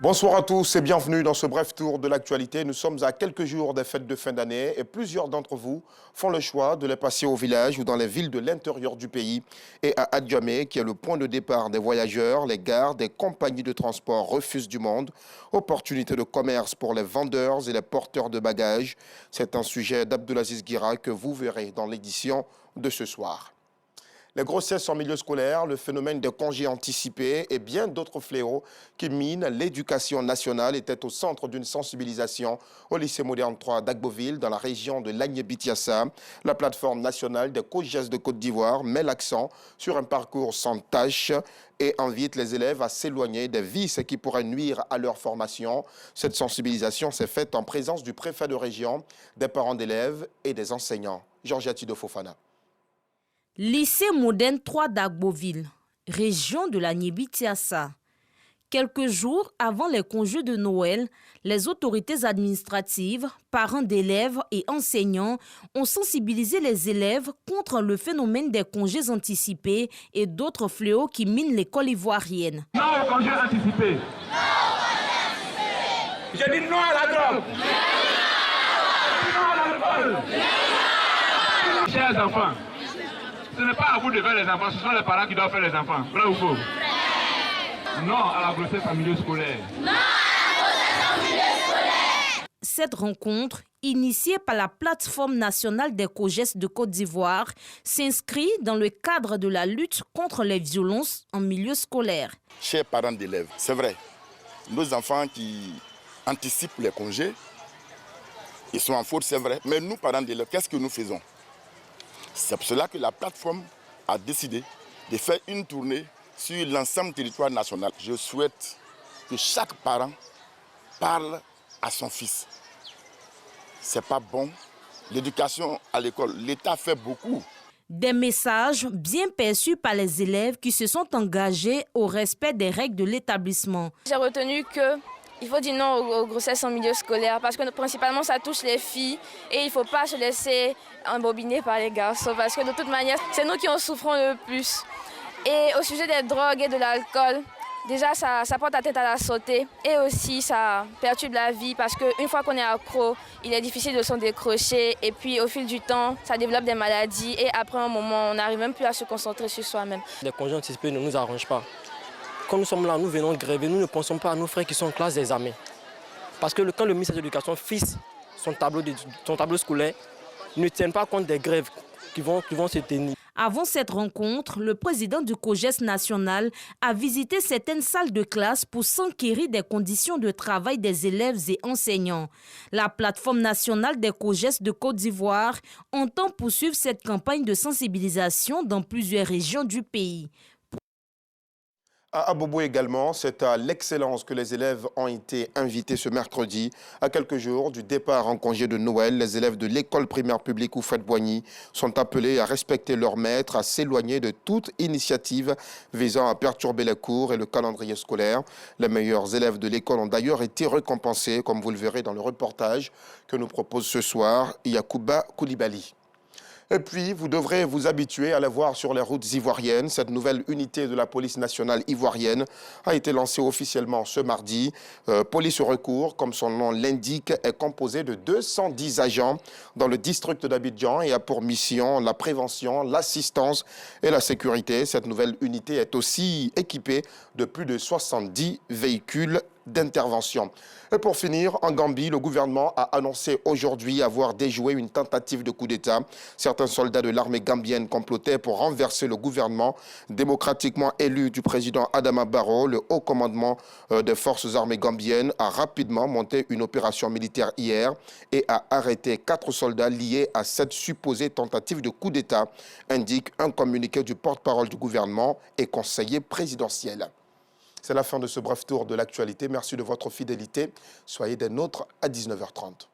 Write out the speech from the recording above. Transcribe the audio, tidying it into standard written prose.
Bonsoir à tous et bienvenue dans ce bref tour de l'actualité. Nous sommes à quelques jours des fêtes de fin d'année et plusieurs d'entre vous font le choix de les passer au village ou dans les villes de l'intérieur du pays. Et à Adjamé, qui est le point de départ des voyageurs, les gares, des compagnies de transport refusent du monde. Opportunités de commerce pour les vendeurs et les porteurs de bagages. C'est un sujet d'Abdelaziz Guira que vous verrez dans l'édition de ce soir. Les grossesses en milieu scolaire, le phénomène des congés anticipés et bien d'autres fléaux qui minent l'éducation nationale étaient au centre d'une sensibilisation au lycée moderne 3 d'Agboville dans la région de Lagné-Bitiassa. La plateforme nationale des COJES de Côte d'Ivoire met l'accent sur un parcours sans tâche et invite les élèves à s'éloigner des vices qui pourraient nuire à leur formation. Cette sensibilisation s'est faite en présence du préfet de région, des parents d'élèves et des enseignants. Georges Tido Fofana. Lycée moderne 3 d'Agboville, région de Lagné-Bitiassa. Quelques jours avant les congés de Noël, les autorités administratives, parents d'élèves et enseignants ont sensibilisé les élèves contre le phénomène des congés anticipés et d'autres fléaux qui minent l'école ivoirienne. Non aux congés anticipés. Non aux congés anticipés. Je dis non à la drogue. Non à l'alcool. Chers enfants, ce n'est pas à vous de faire les enfants, ce sont les parents qui doivent faire les enfants. Vrai ou faux? Non à la grossesse en milieu scolaire. Non à la grossesse en milieu scolaire. Cette rencontre, initiée par la plateforme nationale des COJES de Côte d'Ivoire, s'inscrit dans le cadre de la lutte contre les violences en milieu scolaire. Chers parents d'élèves, c'est vrai, nos enfants qui anticipent les congés, ils sont en faute, c'est vrai. Mais nous, parents d'élèves, qu'est-ce que nous faisons? C'est pour cela que la plateforme a décidé de faire une tournée sur l'ensemble du territoire national. Je souhaite que chaque parent parle à son fils. C'est pas bon. L'éducation à l'école, l'État fait beaucoup. Des messages bien perçus par les élèves qui se sont engagés au respect des règles de l'établissement. J'ai retenu qu'il faut dire non aux grossesses en milieu scolaire parce que principalement ça touche les filles et il ne faut pas se laisser embobiner par les garçons parce que de toute manière, c'est nous qui en souffrons le plus. Et au sujet des drogues et de l'alcool, déjà ça porte atteinte à la santé et aussi ça perturbe la vie parce qu'une fois qu'on est accro, il est difficile de s'en décrocher et puis au fil du temps, ça développe des maladies et après un moment, on n'arrive même plus à se concentrer sur soi-même. Les congés anticipés ne nous arrangent pas. Quand nous sommes là, nous venons gréver, nous ne pensons pas à nos frères qui sont en classe d'examen. Parce que quand le ministère de l'Éducation fixe son tableau scolaire, ils ne tiennent pas compte des grèves qui vont se tenir. Avant cette rencontre, le président du COJES national a visité certaines salles de classe pour s'enquérir des conditions de travail des élèves et enseignants. La plateforme nationale des COJES de Côte d'Ivoire entend poursuivre cette campagne de sensibilisation dans plusieurs régions du pays. À Abobo également, c'est à l'excellence que les élèves ont été invités ce mercredi. À quelques jours du départ en congé de Noël, les élèves de l'école primaire publique Oufouette-Boigny sont appelés à respecter leurs maîtres, à s'éloigner de toute initiative visant à perturber les cours et le calendrier scolaire. Les meilleurs élèves de l'école ont d'ailleurs été récompensés, comme vous le verrez dans le reportage que nous propose ce soir Yacouba Koulibaly. Et puis, vous devrez vous habituer à la voir sur les routes ivoiriennes. Cette nouvelle unité de la police nationale ivoirienne a été lancée officiellement ce mardi. Police au recours, comme son nom l'indique, est composée de 210 agents dans le district d'Abidjan et a pour mission la prévention, l'assistance et la sécurité. Cette nouvelle unité est aussi équipée de plus de 70 véhicules d'intervention. Et pour finir, en Gambie, le gouvernement a annoncé aujourd'hui avoir déjoué une tentative de coup d'État. Certains soldats de l'armée gambienne complotaient pour renverser le gouvernement démocratiquement élu du président Adama Barrow. Le haut commandement des forces armées gambiennes a rapidement monté une opération militaire hier et a arrêté 4 soldats liés à cette supposée tentative de coup d'État, indique un communiqué du porte-parole du gouvernement et conseiller présidentiel. C'est la fin de ce bref tour de l'actualité. Merci de votre fidélité. Soyez des nôtres à 19h30.